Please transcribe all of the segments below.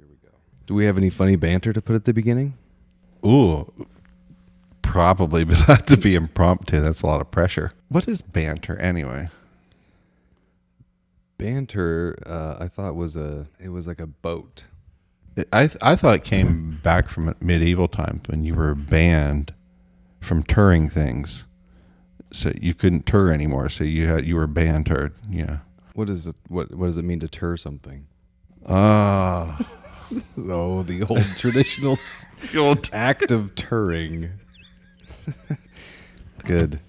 Here we go. Do we have any funny banter to put at the beginning? Ooh, probably, but it has to be impromptu. That's a lot of pressure. What is banter anyway? Banter, I thought it was like a boat. I thought it came back from medieval times when you were banned from touring things, so you couldn't tour anymore. So you were bantered. Yeah. What is it? What does it mean to tour something? Ah. Oh, the old traditional The old act of touring. Good.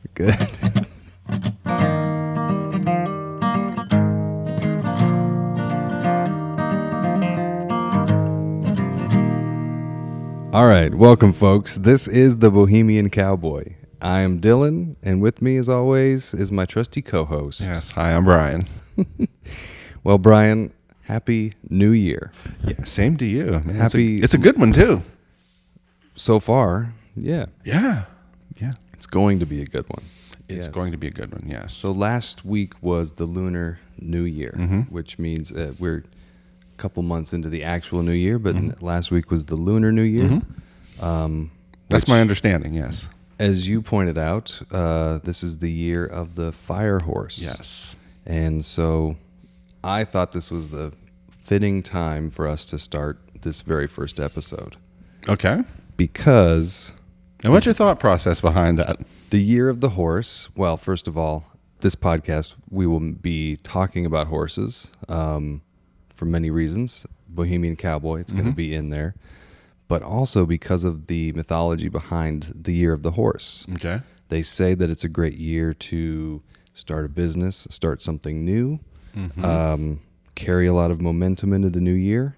All right, welcome, folks. This is the Bohemian Cowboy. I am Dylan, and with me, as always, is my trusty co-host. Yes. Hi, I'm Brian. Well, Brian, Happy New Year. Yeah. Same to you. Man, Happy. It's a good one too. So far, yeah. Yeah. It's going to be a good one. It's Yes. going to be a good one. Yes. So last week was the Lunar New Year, which means we're a couple months into the actual New Year, but last week was the Lunar New Year. That's my understanding. Yes. As you pointed out, this is the year of the fire horse. Yes. And so I thought this was the fitting time for us to start this very first episode. Okay. Because And what's your thought process behind that? the year of the horse, well, first of all, this podcast, we will be talking about horses for many reasons. Bohemian Cowboy, it's going to be in there. But also because of the mythology behind the year of the horse. Okay. They say that it's a great year to start a business, start something new, carry a lot of momentum into the new year.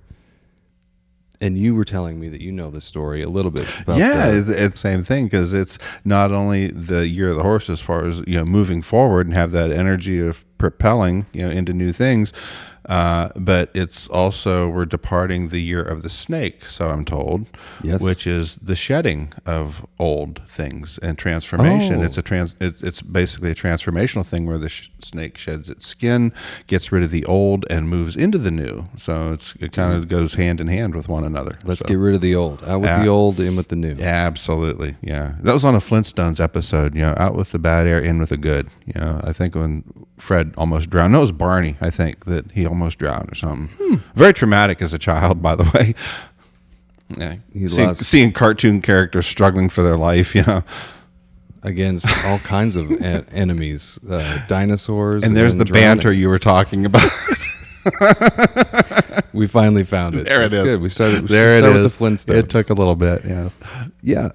And you were telling me that you know the story a little bit about It's the same thing, because it's not only the year of the horse as far as moving forward and have that energy of propelling into new things, but it's also we're departing the year of the snake, so I'm told. Yes. Which is the shedding of old things and transformation. Oh. It's basically a transformational thing where the snake sheds its skin, gets rid of the old, and moves into the new. So it kind of goes hand in hand with one another. Let's get rid of the old. Out with the old, in with the new. Absolutely, yeah. That was on a Flintstones episode. Out with the bad air, in with the good. I think when Fred almost drowned. No, it was Barney. I think that he almost drowned or something. Very traumatic as a child, by the way. Yeah, seeing cartoon characters struggling for their life. Against all kinds of enemies, dinosaurs. And there's the drowning. banter you were talking about. We finally found it. There it That's is. Good. We started with There it the is. Flintstones. It took a little bit. Yes. Yeah.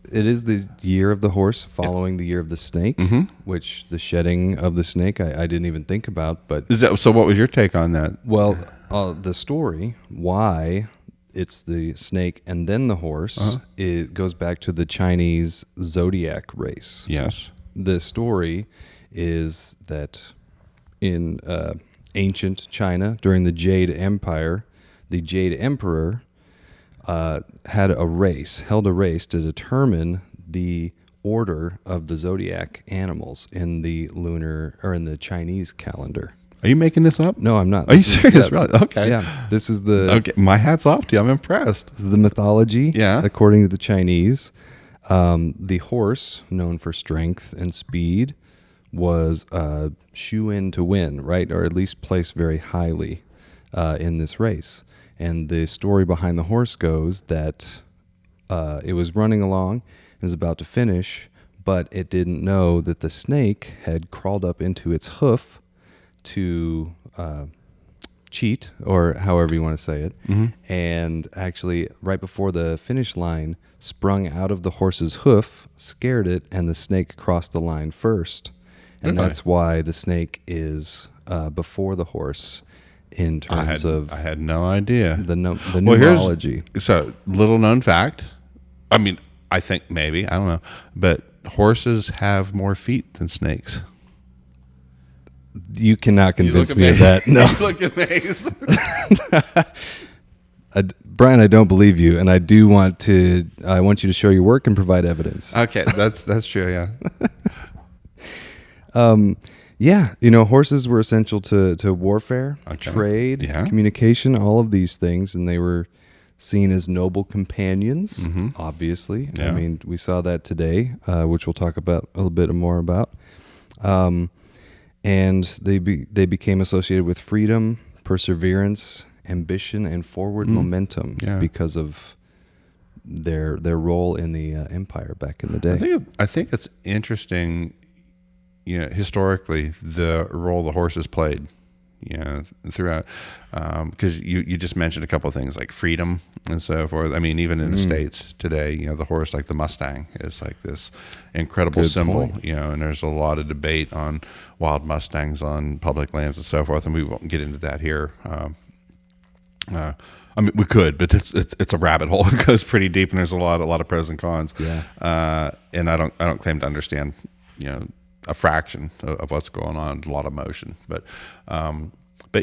It is the year of the horse following the year of the snake, which the shedding of the snake I didn't even think about. But So what was your take on that? well, the story, why it's the snake and then the horse, it goes back to the Chinese zodiac race. Yes. The story is that in ancient China, during the Jade Empire, the Jade Emperor held a race to determine the order of the zodiac animals in the lunar or in the Chinese calendar. Are you making this up? No, I'm not. Are you serious? Really? Okay. Yeah, this is the Okay. My hat's off to you. I'm impressed. This is the mythology. Yeah. According to the Chinese, the horse, known for strength and speed, was shoe-in to win, right? Or at least placed very highly in this race. And the story behind the horse goes that it was running along, it was about to finish, but it didn't know that the snake had crawled up into its hoof to cheat, or however you want to say it, and actually right before the finish line sprung out of the horse's hoof, scared it, and the snake crossed the line first. And that's why the snake is before the horse in terms of... I had no idea. The numerology. So, little known fact. I mean, I think maybe, I don't know, but horses have more feet than snakes. You cannot convince me of that. No. You look amazed. Brian, I don't believe you, and I want you to show your work and provide evidence. Okay, that's true, yeah. Yeah, horses were essential to warfare, trade, communication, all of these things, and they were seen as noble companions, obviously. Yeah. I mean, we saw that today, which we'll talk about a little bit more about. And they became associated with freedom, perseverance, ambition, and forward momentum because of their role in the empire back in the day. I think it's interesting, historically, the role the horses played, throughout, because you just mentioned a couple of things like freedom and so forth. I mean, even in the States today, the horse, like the Mustang, is like this incredible symbol, and there's a lot of debate on wild Mustangs on public lands and so forth, and we won't get into that here. I mean, we could, but it's a rabbit hole. It goes pretty deep, and there's a lot of pros and cons. Yeah. And I don't claim to understand, a fraction of what's going on. A lot of motion, but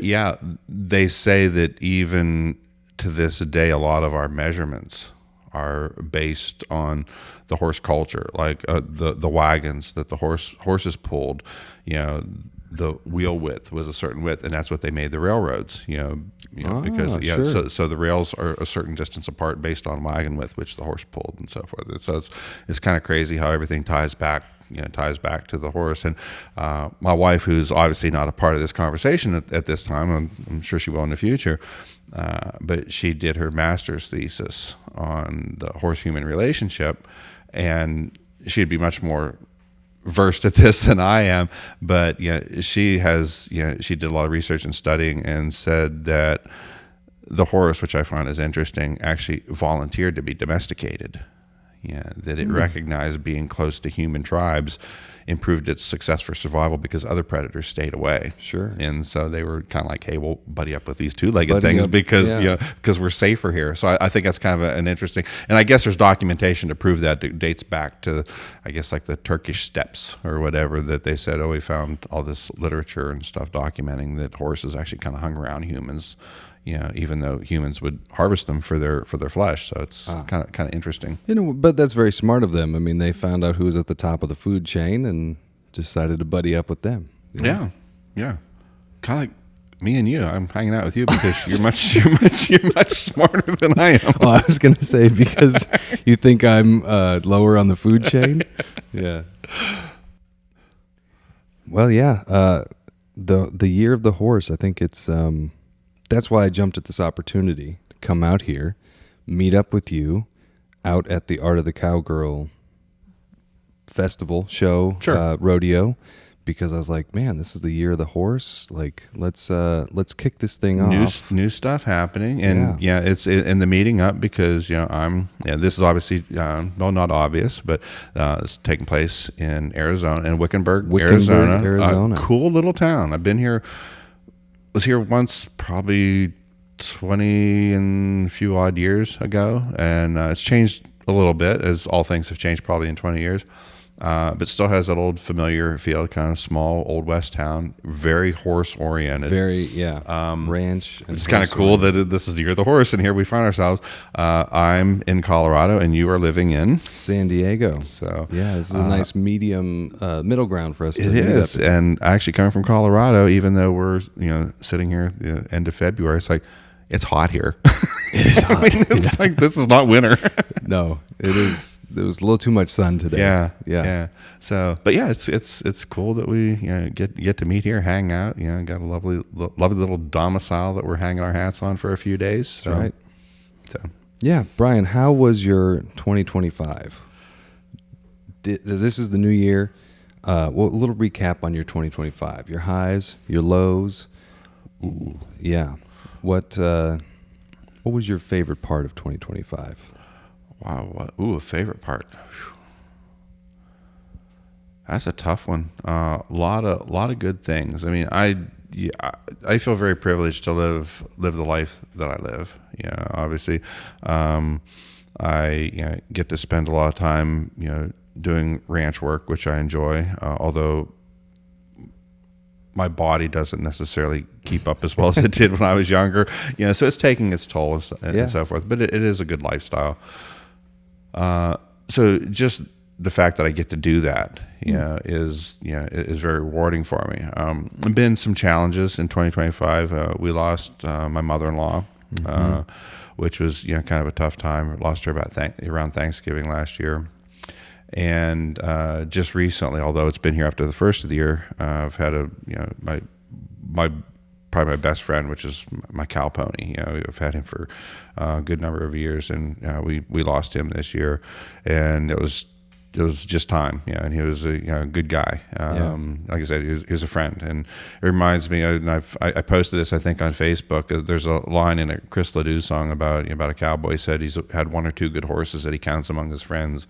yeah, they say that even to this day, a lot of our measurements are based on the horse culture, like the wagons that the horses pulled. The wheel width was a certain width, and that's what they made the railroads. Because sure. so the rails are a certain distance apart based on wagon width, which the horse pulled, and so forth. And so it's kind of crazy how everything ties back to the horse. And my wife, who's obviously not a part of this conversation at this time, I'm sure she will in the future, but she did her master's thesis on the horse-human relationship, and she'd be much more versed at this than I am, but she did a lot of research and studying and said that the horse, which I find is interesting, actually volunteered to be domesticated. That it recognized being close to human tribes improved its success for survival because other predators stayed away. Sure. And so they were kind of like, hey, we'll buddy up with these two-legged things because we're safer here. So I think that's kind of an interesting, and I guess there's documentation to prove that. It dates back to, I guess, like the Turkish steppes or whatever, that they said, we found all this literature and stuff documenting that horses actually kind of hung around humans, even though humans would harvest them for their flesh. So it's kind of interesting. But that's very smart of them. I mean, they found out who was at the top of the food chain and decided to buddy up with them. Yeah. Kind of like me and you. I'm hanging out with you because you're much smarter than I am. Well, I was going to say, because you think I'm lower on the food chain. Yeah. Well, yeah. The year of the horse, I think it's that's why I jumped at this opportunity to come out here, meet up with you out at the Art of the Cowgirl festival show, rodeo, because I was like, man, this is the year of the horse. Like, let's kick this thing off. New stuff happening, and it's in the meeting up because this is obviously not obvious, but it's taking place in Arizona, in Wickenburg, Arizona. Cool little town. I've been here. Was here once, probably 20 and a few odd years ago, and it's changed a little bit, as all things have changed probably in 20 years, but still has that old familiar feel, kind of small old west town, very horse oriented, very ranch. And it's kind of cool that this is the year of the horse, and here we find ourselves. I'm in Colorado, and you are living in San Diego. So this is a nice middle ground for us. It is, and actually coming from Colorado, even though we're sitting here at the end of February, it's like, it's hot here. It is hot. It's like, this is not winter. No, it is. There was a little too much sun today. Yeah. So, but yeah, it's cool that we get to meet here, hang out. Got a lovely little domicile that we're hanging our hats on for a few days. So. That's right. So, yeah, Brian, how was your 2025? This is the new year. A little recap on your 2025. Your highs, your lows. Ooh. Yeah. What was your favorite part of 2025? Wow. A favorite part. Whew. That's a tough one. A lot of good things. I mean, I feel very privileged to live the life that I live. Obviously, I get to spend a lot of time doing ranch work, which I enjoy. Although my body doesn't necessarily keep up as well as it did when I was younger. So it's taking its toll and so forth. But it is a good lifestyle. So just the fact that I get to do that, is very rewarding for me. Been some challenges in 2025. We lost my mother-in-law, which was kind of a tough time. Lost her around Thanksgiving last year, and just recently, although it's been here after the first of the year, I've had my probably my best friend, which is my cow pony. I've had him for a good number of years, and we lost him this year, and it was just time. And he was a good guy. Like I said, he was a friend, and it reminds me. And I posted this, I think, on Facebook. There's a line in a Chris Ledoux song about a cowboy. He said he's had one or two good horses that he counts among his friends,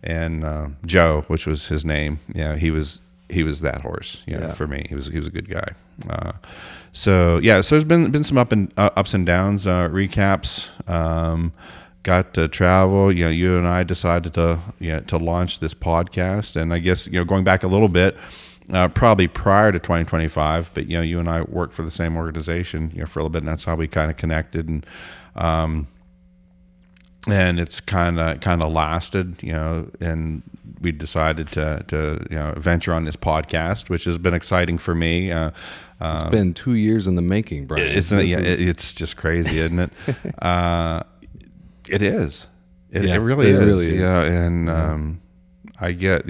and Joe, which was his name, he was that horse. For me, he was a good guy. So there's been some ups and downs. Recaps. Got to travel. You and I decided to launch this podcast, and I guess going back a little bit, probably prior to 2025. But you and I worked for the same organization for a little bit, and that's how we kind of connected, and it's kind of lasted. And we decided to venture on this podcast, which has been exciting for me. It's been 2 years in the making, Brian. Isn't it? It's just crazy, isn't it? It is. It really is. Really is. And I get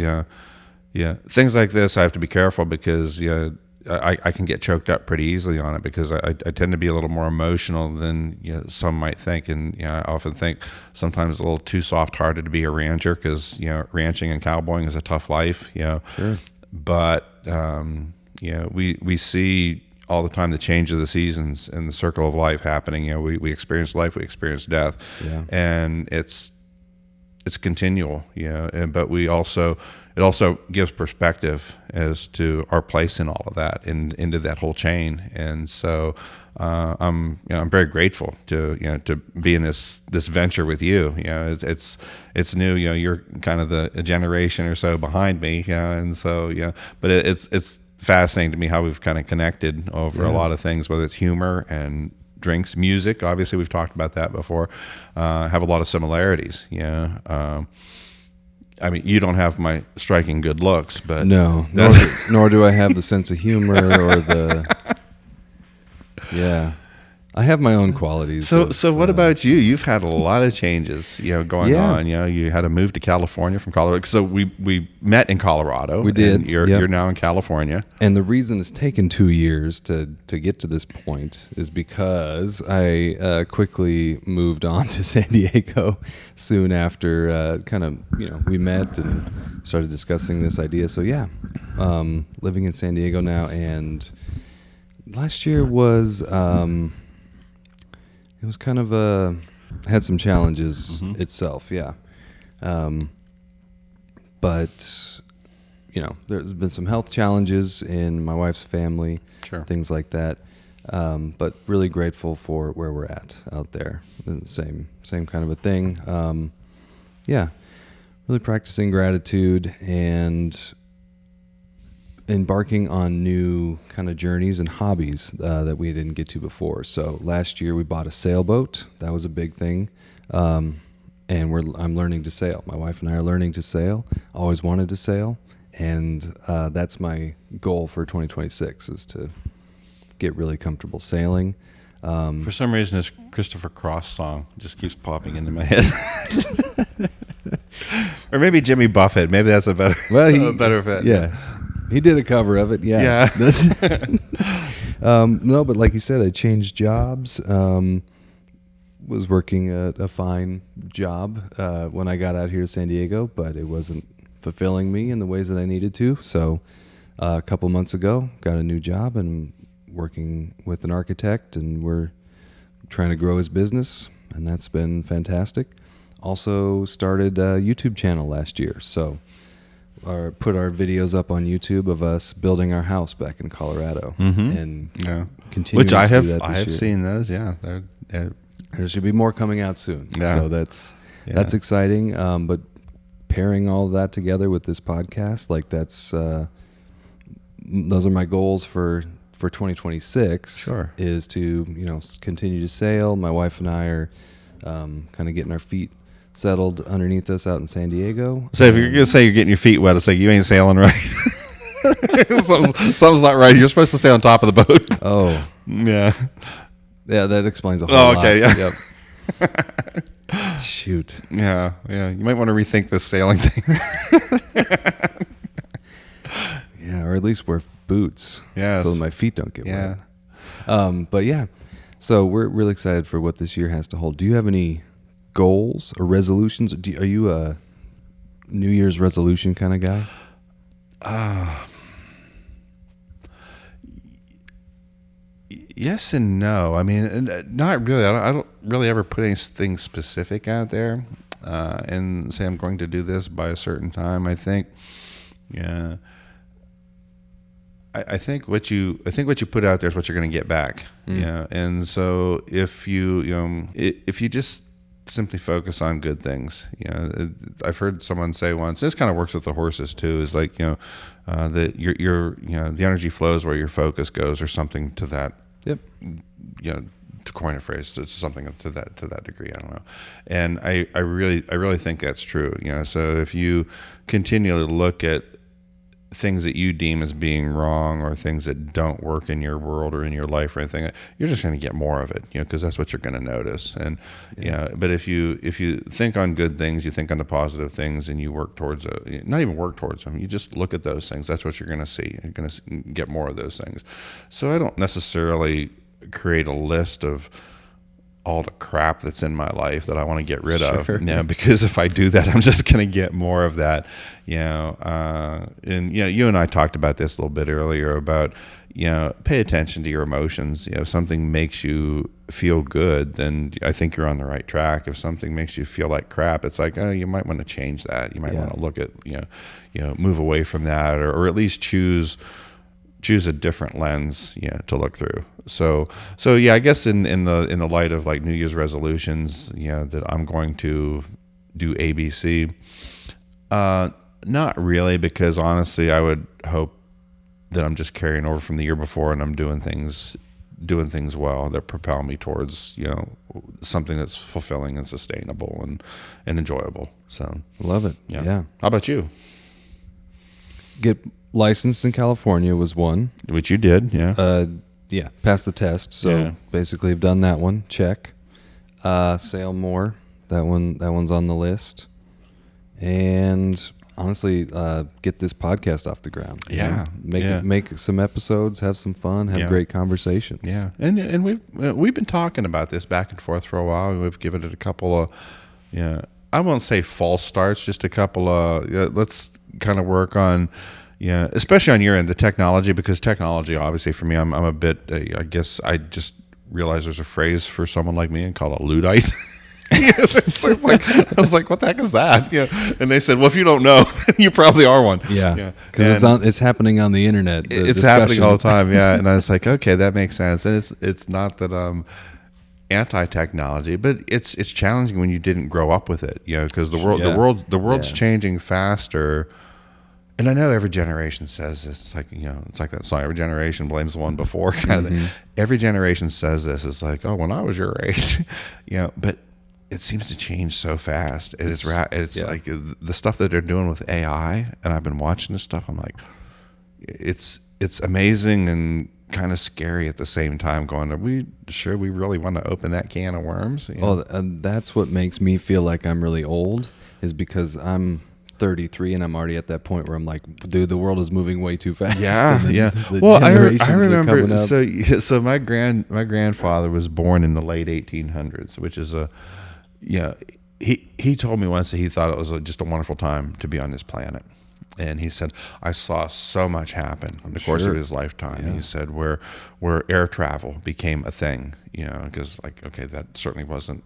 things like this. I have to be careful because I can get choked up pretty easily on it because I tend to be a little more emotional than some might think, and I often think sometimes a little too soft-hearted to be a rancher because ranching and cowboying is a tough life. Sure. But we see all the time the change of the seasons and the circle of life happening. We experience life, we experience death, and it's continual. But it also gives perspective as to our place in all of that and into that whole chain. And so I'm very grateful to be in this venture with you. It's new. You're kind of a generation or so behind me, and so but it's fascinating to me how we've kind of connected over a lot of things, whether it's humor and drinks, music. Obviously, we've talked about that before. Have a lot of similarities. I mean, you don't have my striking good looks, but no, nor do I have the sense of humor or the. I have my own qualities. So what about you? You've had a lot of changes, going on. You had to move to California from Colorado. So we met in Colorado. We did. And you're now in California. And the reason it's taken 2 years to get to this point is because I quickly moved on to San Diego soon after. We met and started discussing this idea. So living in San Diego now, and last year was. It was kind of had some challenges itself, but there's been some health challenges in my wife's family, things like that. But really grateful for where we're at out there. Same kind of a thing. Really practicing gratitude and embarking on new kind of journeys and hobbies that we didn't get to before. So last year we bought a sailboat. That was a big thing. And I'm learning to sail. My wife and I are learning to sail. Always wanted to sail. And that's my goal for 2026 is to get really comfortable sailing. For some reason, this Christopher Cross song just keeps popping into my head. Or maybe Jimmy Buffett. Maybe that's a better fit. Yeah. He did a cover of it, yeah. No, but like you said, I changed jobs. Was working a fine job when I got out here to San Diego, but it wasn't fulfilling me in the ways that I needed to. So a couple months ago, got a new job and working with an architect, and we're trying to grow his business, and that's been fantastic. Also started a YouTube channel last year, so put our videos up on YouTube of us building our house back in Colorado, and continue. Which I have seen those. Yeah, there should be more coming out soon. Yeah. So that's exciting. But pairing all of that together with this podcast, like those are my goals for 2026. Sure, is to continue to sail. My wife and I are kind of getting our feet settled underneath us out in San Diego. So if you're gonna say you're getting your feet wet, it's like you ain't sailing right. Something's not right. You're supposed to stay on top of the boat. Oh, Yeah. yeah, that explains a whole Oh, lot. okay. Yeah. Yep. Shoot. Yeah. Yeah. You might want to rethink this sailing thing. Yeah, or at least wear boots. Yes. So that my feet don't get Yeah. wet. But yeah, so we're really excited for what this year has to hold. Do you have any goals or resolutions? Are you a New Year's resolution kind of guy? Yes and no. I mean, not really. I don't really ever put anything specific out there and say I'm going to do this by a certain time. I think, yeah. I think what you put out there is what you're going to get back. Yeah, and so if you just simply focus on good things, I've heard someone say once. This kind of works with the horses too. Is like that your the energy flows where your focus goes, or something to that. Yep. To coin a phrase, it's something to that degree. I don't know, and I really think that's true. So if you continually look at things that you deem as being wrong, or things that don't work in your world or in your life or anything, you're just going to get more of it, because that's what you're going to notice. And but if you think on good things, you think on the positive things, and you work towards not even work towards them, you just look at those things, that's what you're going to see. You're going to get more of those things. So I don't necessarily create a list of all the crap that's in my life that I want to get rid of, because if I do that, I'm just going to get more of that, and you and I talked about this a little bit earlier about, pay attention to your emotions. If something makes you feel good, then I think you're on the right track. If something makes you feel like crap, it's like, you might want to change that. You might want to look at, move away from that, or at least choose a different lens, to look through. So yeah, I guess in the light of like New Year's resolutions, that I'm going to do ABC. Not really, because honestly, I would hope that I'm just carrying over from the year before, and I'm doing things well that propel me towards, something that's fulfilling and sustainable and enjoyable. So Love it. Yeah. How about you? Get licensed in California was one. Which you did, yeah. Yeah, passed the test. So basically, I've done that one. Check. Sail more. One's on the list. And honestly, get this podcast off the ground. Yeah, Make some episodes, have some fun, have great conversations. Yeah, and we've been talking about this back and forth for a while. We've given it a couple of, I won't say false starts, just a couple of. Let's kind of work on. Yeah, especially on your end, the technology, because technology, obviously, for me, I'm a bit. I guess I just realized there's a phrase for someone like me, and called a Luddite. It's like, I was like, what the heck is that? Yeah, and they said, well, if you don't know, you probably are one. Yeah, because it's happening on the internet. It's happening all the time. Yeah, and I was like, okay, that makes sense. And it's not that I'm anti-technology, but it's challenging when you didn't grow up with it. Because the world's changing faster. And I know every generation says this. It's like, it's like that song, every generation blames the one before kind of thing. Every generation says this. It's like, oh, when I was your age, but it seems to change so fast. It's like the stuff that they're doing with AI, and I've been watching this stuff. I'm like, it's amazing and kind of scary at the same time, going, are we sure we really want to open that can of worms? Oh, that's what makes me feel like I'm really old, is because I'm 33 and I'm already at that point where I'm like, dude, the world is moving way too fast. Yeah. Well, I remember. So my grandfather was born in the late 1800s, which is he told me once that he thought it was just a wonderful time to be on this planet. And he said, I saw so much happen in the course of his lifetime. Yeah. He said where air travel became a thing, because that certainly wasn't.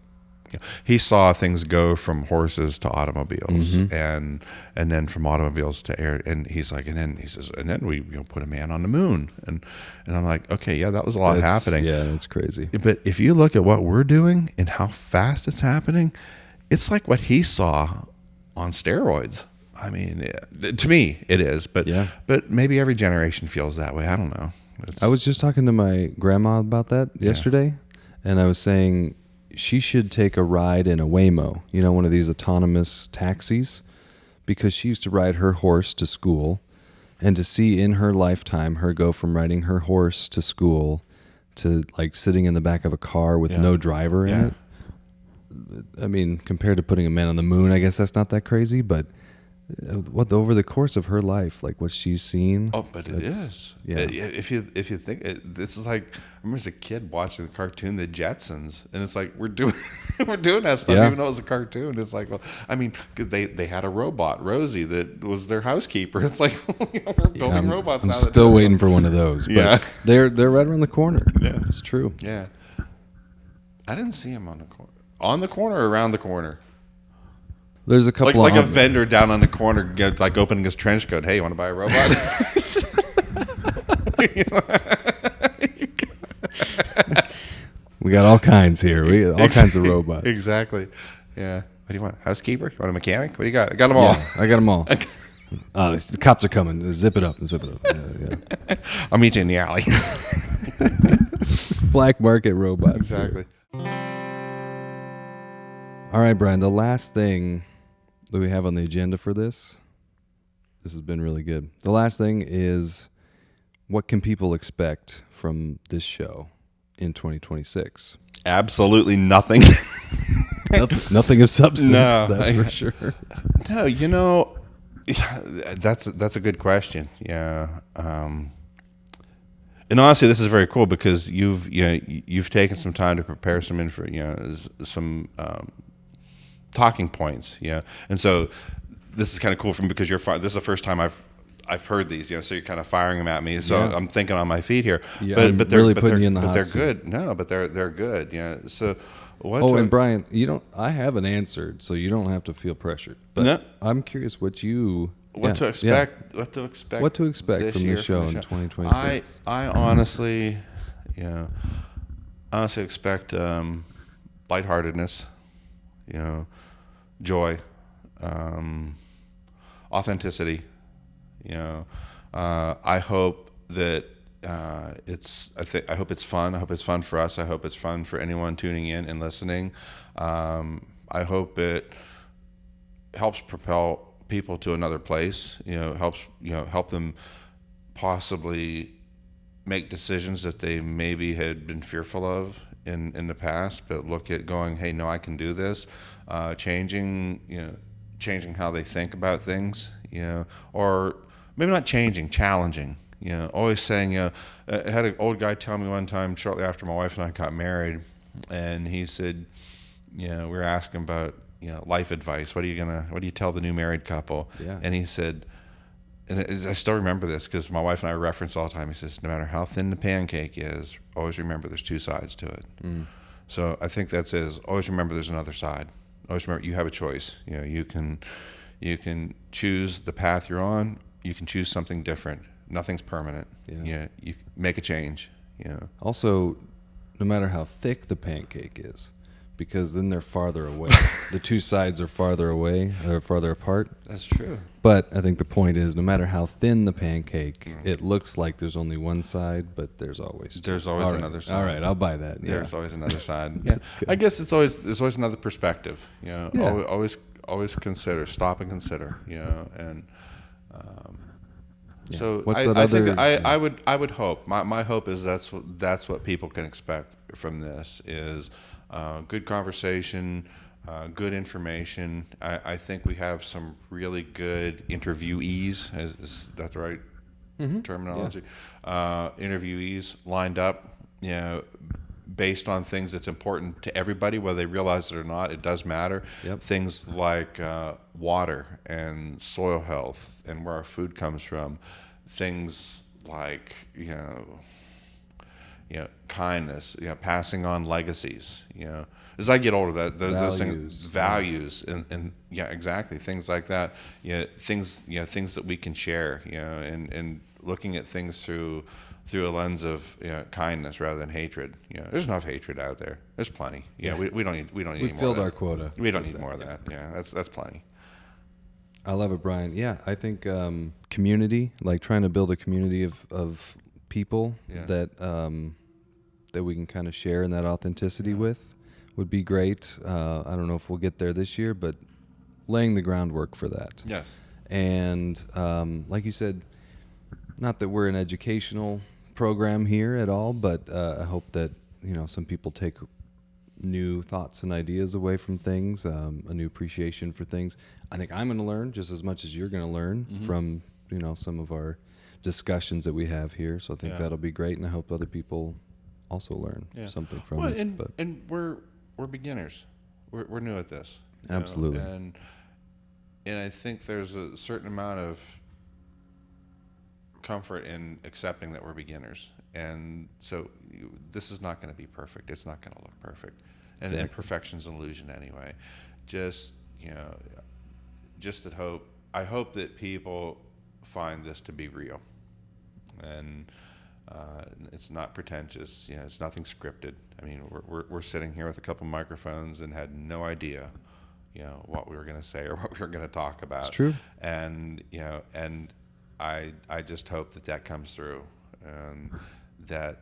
He saw things go from horses to automobiles, and then from automobiles to air. And he's like, and then we put a man on the moon, and I'm like, okay, yeah, that was a lot happening. Yeah, that's crazy. But if you look at what we're doing and how fast it's happening, it's like what he saw on steroids. I mean, to me, it is. But maybe every generation feels that way. I don't know. I was just talking to my grandma about that yesterday, and I was saying, she should take a ride in a Waymo, one of these autonomous taxis, because she used to ride her horse to school, and to see in her lifetime her go from riding her horse to school to like sitting in the back of a car with no driver in it. I mean, compared to putting a man on the moon, I guess that's not that crazy, but over the course of her life, like what she's seen. Oh, but it is. Yeah. If you think this is like, I remember as a kid watching the cartoon The Jetsons, and it's like we're doing that stuff even though it was a cartoon. It's like, well, I mean, they had a robot, Rosie, that was their housekeeper. It's like we're building robots I'm now. Still waiting for one of those. But they're right around the corner. Yeah, it's true. Yeah, I didn't see him on the corner. On the corner or around the corner? There's a couple like a vendor down on the corner, like opening his trench coat. Hey, you want to buy a robot? We got all kinds here. We got all kinds of robots. Exactly. Yeah. What do you want? Housekeeper? You want a mechanic? What do you got? I got them all. Yeah, I got them all. The cops are coming. Zip it up. Yeah. I'll meet you in the alley. Black market robots. Exactly. All right, Brian, the last thing that we have on the agenda for this has been really good. The last thing is, what can people expect from this show in 2026? Absolutely nothing. Nothing of substance, no, that's for sure. No, that's a good question. Yeah. And honestly, this is very cool because you've taken some time to prepare some info, some talking points, and so this is kind of cool for me because this is the first time I've heard these, so you're kind of firing them at me. So I'm thinking on my feet here. Yeah, but they're really putting you in the hot they're seat. good. No, but they're good. Yeah. So and Brian, I haven't answered, so you don't have to feel pressured. But I'm curious what to expect. What to expect from the show in 2026. I honestly expect lightheartedness, joy, authenticity. I hope that I hope it's fun. I hope it's fun for us. I hope it's fun for anyone tuning in and listening. I hope it helps propel people to another place. Help them possibly make decisions that they maybe had been fearful of in the past, but look at going, hey, no, I can do this. Changing how they think about things, or maybe not challenging. Always saying, I had an old guy tell me one time shortly after my wife and I got married, and he said, we were asking about, life advice. What do you tell the new married couple? Yeah. And he said, and I still remember this because my wife and I reference all the time. He says, no matter how thin the pancake is, always remember there's two sides to it. Mm. So I think that's it. Is always remember there's another side. Always remember you have a choice. You can choose the path you're on. You can choose something different. Nothing's permanent. Yeah. You make a change. Also, no matter how thick the pancake is, because then they're farther away. The two sides are farther away, or farther apart. That's true. But I think the point is, no matter how thin the pancake, it looks like there's only one side, but there's always another side. All right, I'll buy that. Yeah. There's always another side. Yeah, I guess there's always another perspective. Always consider, stop and consider. And so I think I would hope. My hope is that's what people can expect from this is. Good conversation, good information. I think we have some really good interviewees. Is that the right terminology? Yeah. Interviewees lined up, based on things that's important to everybody, whether they realize it or not. It does matter. Yep. Things like water and soil health and where our food comes from. Things like kindness, passing on legacies, as I get older, those things, values, and exactly, things like that, things that we can share, and looking at things through a lens of kindness rather than hatred. There's enough hatred out there. There's plenty. We don't need any more. We filled our quota. We don't need more of that. Yeah, that's plenty. I love it, Brian. Yeah, I think community, like trying to build a community of people that we can kind of share in that authenticity with, would be great. I don't know if we'll get there this year, but laying the groundwork for that. Yes. And like you said, not that we're an educational program here at all, but I hope that some people take new thoughts and ideas away from things, a new appreciation for things. I think I'm going to learn just as much as you're going to learn from some of our discussions that we have here. So I think that'll be great, and I hope other people also learn something from it. And we're beginners. We're new at this. Absolutely. And I think there's a certain amount of comfort in accepting that we're beginners. And so this is not going to be perfect. It's not going to look perfect. And perfection's an illusion anyway. Just I hope that people find this to be real. And it's not pretentious. It's nothing scripted. I mean, we're sitting here with a couple microphones and had no idea what we were going to say or what we were going to talk about. It's true. And and I just hope that comes through, and that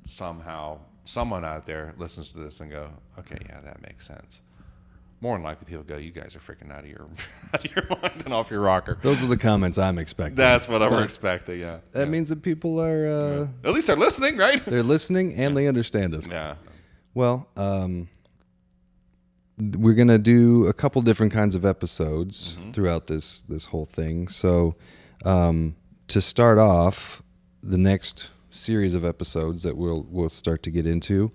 somehow someone out there listens to this and go, okay, yeah, that makes sense. More than likely, people go, you guys are freaking out of your mind and off your rocker. Those are the comments I'm expecting. That's what I'm expecting. Yeah. That means that people are at least they're listening, right? They're listening and they understand us. Yeah. Well, we're going to do a couple different kinds of episodes throughout this whole thing. So to start off, the next series of episodes that we'll start to get into,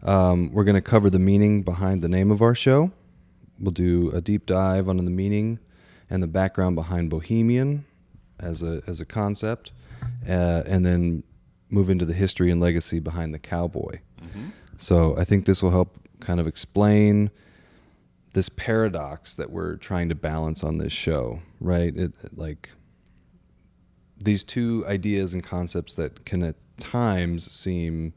we're going to cover the meaning behind the name of our show. We'll do a deep dive on the meaning and the background behind Bohemian as a concept, and then move into the history and legacy behind the cowboy. So I think this will help kind of explain this paradox that we're trying to balance on this show, right? Like these two ideas and concepts that can at times seem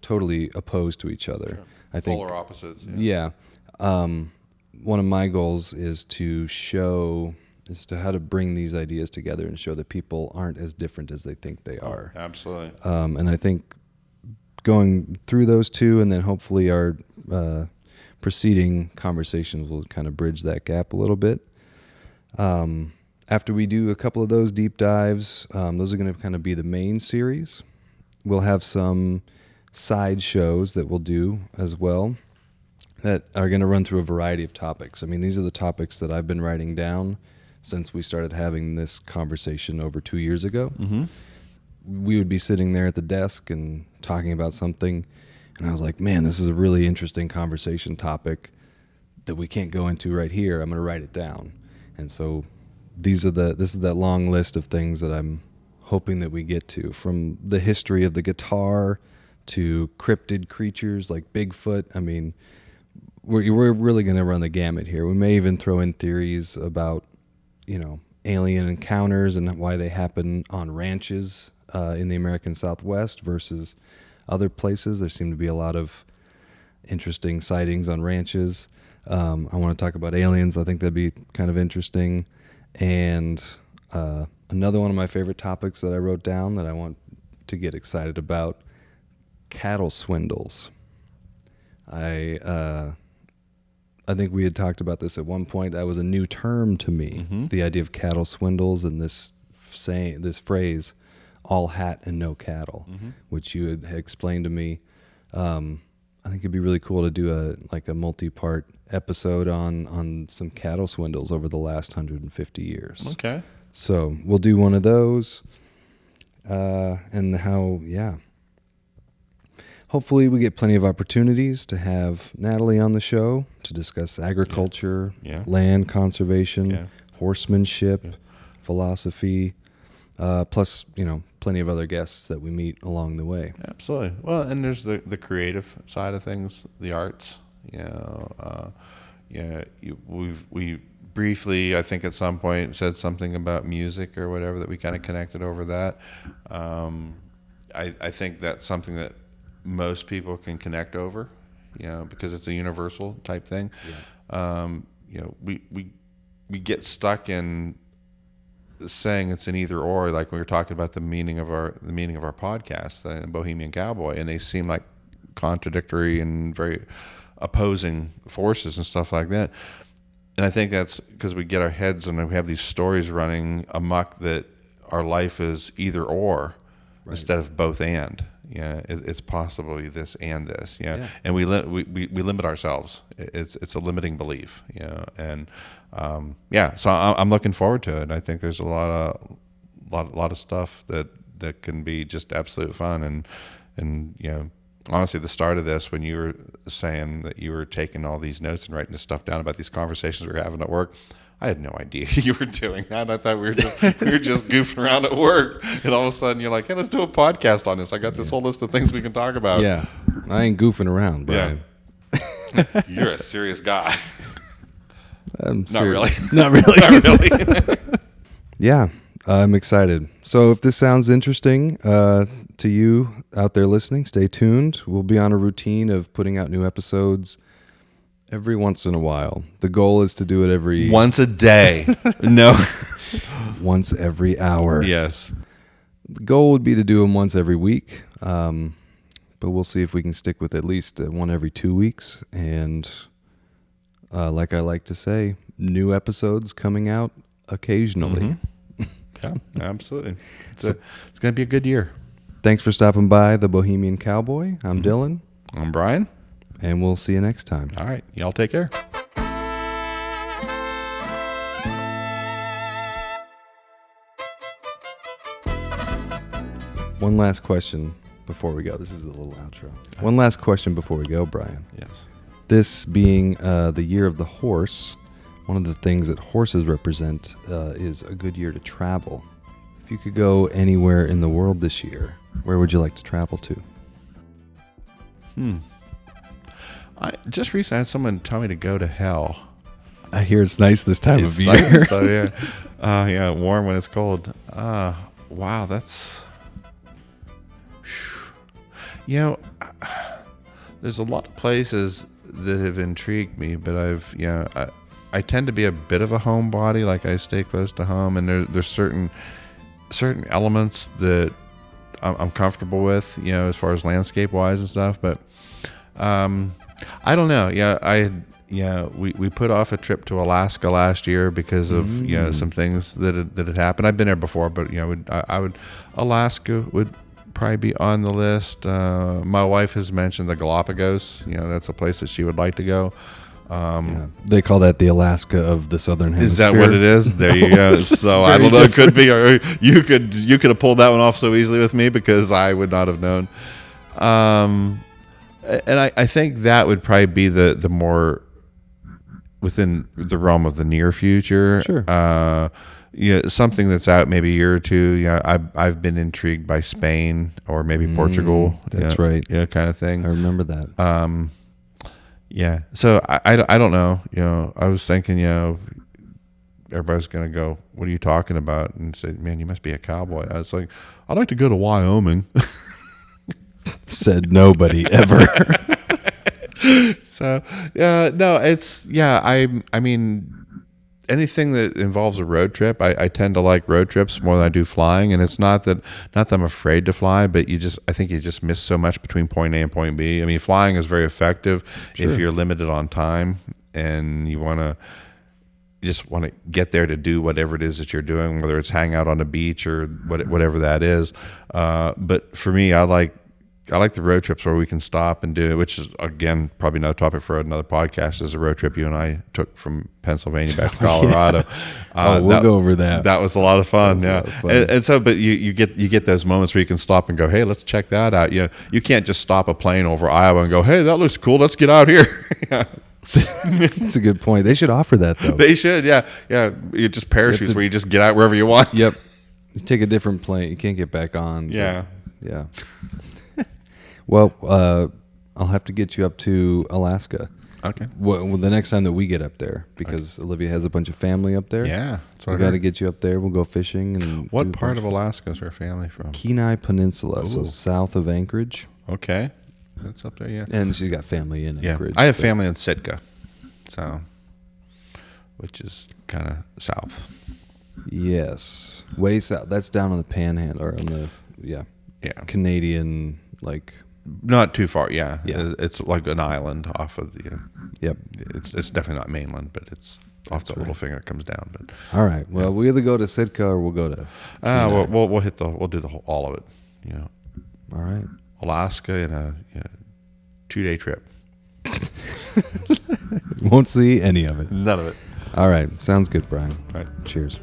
totally opposed to each other. Sure. I think polar opposites. Yeah. One of my goals is to how to bring these ideas together and show that people aren't as different as they think they are. Absolutely. And I think going through those two, and then hopefully our preceding conversations will kind of bridge that gap a little bit. After we do a couple of those deep dives, those are going to kind of be the main series. We'll have some side shows that we'll do as well that are going to run through a variety of topics. I mean, these are the topics that I've been writing down since we started having this conversation over 2 years ago. We would be sitting there at the desk and talking about something, and I was like, man, this is a really interesting conversation topic that we can't go into right here. I'm going to write it down. And so this is that long list of things that I'm hoping that we get to, from the history of the guitar to cryptid creatures like Bigfoot. I mean, we're really going to run the gamut here. We may even throw in theories about, alien encounters and why they happen on ranches in the American Southwest versus other places. There seem to be a lot of interesting sightings on ranches. I want to talk about aliens. I think that'd be kind of interesting. And another one of my favorite topics that I wrote down that I want to get excited about, cattle swindles. I think we had talked about this at one point. That was a new term to me, the idea of cattle swindles, and this phrase, all hat and no cattle, which you had explained to me. I think it'd be really cool to do a multi-part episode on some cattle swindles over the last 150 years. Okay. So we'll do one of those, and hopefully we get plenty of opportunities to have Natalie on the show to discuss agriculture, land conservation, horsemanship, philosophy, plus, plenty of other guests that we meet along the way. Absolutely. Well, and there's the creative side of things, the arts. We briefly, I think at some point, said something about music or whatever, that we kind of connected over that. I think that's something that most people can connect over, because it's a universal type thing. We get stuck in saying it's an either or, like we were talking about the meaning of our podcast, the Bohemian Cowboy, and they seem like contradictory and very opposing forces and stuff like that. And I think that's because we get our heads and we have these stories running amok that our life is either or instead of both and. Yeah, it's possibly this and this. Yeah, and we limit ourselves. It's a limiting belief. And so I'm looking forward to it. I think there's a lot of stuff that can be just absolute fun. And honestly, the start of this, when you were saying that you were taking all these notes and writing this stuff down about these conversations we were having at work, I had no idea you were doing that. I thought we were just goofing around at work, and all of a sudden you're like, "Hey, let's do a podcast on this. I got this whole list of things we can talk about." Yeah, I ain't goofing around, Brian. Yeah. You're a serious guy. Not really. Not really. Not really. Yeah, I'm excited. So if this sounds interesting to you out there listening, stay tuned. We'll be on a routine of putting out new episodes every once in a while. The goal is to do it once a day. No. Once every hour. Yes. The goal would be to do them once every week, but we'll see if we can stick with at least one every 2 weeks. And like I like to say, new episodes coming out occasionally. Mm-hmm. Yeah, absolutely. It's going to be a good year. Thanks for stopping by the Bohemian Cowboy. I'm Dylan. I'm Brian. And we'll see you next time. All right. Y'all take care. One last question before we go. This is a little outro. One last question before we go, Brian. Yes. This being the year of the horse, one of the things that horses represent is a good year to travel. If you could go anywhere in the world this year, where would you like to travel to? I just recently had someone tell me to go to hell. I hear it's nice this time of year. Nice, so yeah, warm when it's cold. Wow, that's. There's a lot of places that have intrigued me, but I tend to be a bit of a homebody. Like I stay close to home, and there's certain elements that I'm comfortable with, as far as landscape wise and stuff, but. I don't know. We put off a trip to Alaska last year because of some things that had happened. I've been there before, but Alaska would probably be on the list. My wife has mentioned the Galapagos. That's a place that she would like to go. They call that the Alaska of the Southern Hemisphere. Is that what it is? There you go. So I don't know. It could be, or you could have pulled that one off so easily with me because I would not have known. And I think that would probably be the more within the realm of the near future. Sure. Something that's out maybe a year or two. I've been intrigued by Spain or maybe Portugal. That's right. Yeah, kind of thing. I remember that. Yeah. So I don't know. I was thinking, everybody's going to go, "What are you talking about?" And say, "Man, you must be a cowboy." I was like, "I'd like to go to Wyoming." Said nobody ever. So no, it's I mean, anything that involves a road trip, I tend to like road trips more than I do flying. And it's not that I'm afraid to fly, but I think you just miss so much between point A and point B. I mean, flying is very effective if you're limited on time and you just want to get there to do whatever it is that you're doing, whether it's hang out on a beach or whatever that is. But for me, I like the road trips where we can stop and do it, which is, again, probably another topic for another podcast, is a road trip you and I took from Pennsylvania back to Colorado. We'll go over that. That was a lot of fun. Yeah. And so, but you get those moments where you can stop and go, "Hey, let's check that out." You can't just stop a plane over Iowa and go, "Hey, that looks cool. Let's get out here." That's a good point. They should offer that, though. They should. Yeah. You just parachutes where you just get out wherever you want. Yep. You take a different plane. You can't get back on. Yeah. Yeah. Well, I'll have to get you up to Alaska. Okay. Well, the next time that we get up there, because Olivia has a bunch of family up there. Yeah. We got to get you up there. We'll go fishing. And what part of Alaska is her family from? Kenai Peninsula, so south of Anchorage. Okay. That's up there, yeah. And she's got family in Anchorage. I have family in Sitka, which is kind of south. Yes. Way south. That's down on the Panhandle, or on the, Canadian, Not too far. Yeah. Yeah. It's like an island off of the. Yep. It's definitely not mainland, but it's off the little finger that comes down. But All right. Well, we either go to Sitka or we'll go to. we'll hit we'll do the whole, all of it. You know, All right. Alaska in a 2-day trip. Won't see any of it. None of it. All right. Sounds good, Brian. All right. Cheers.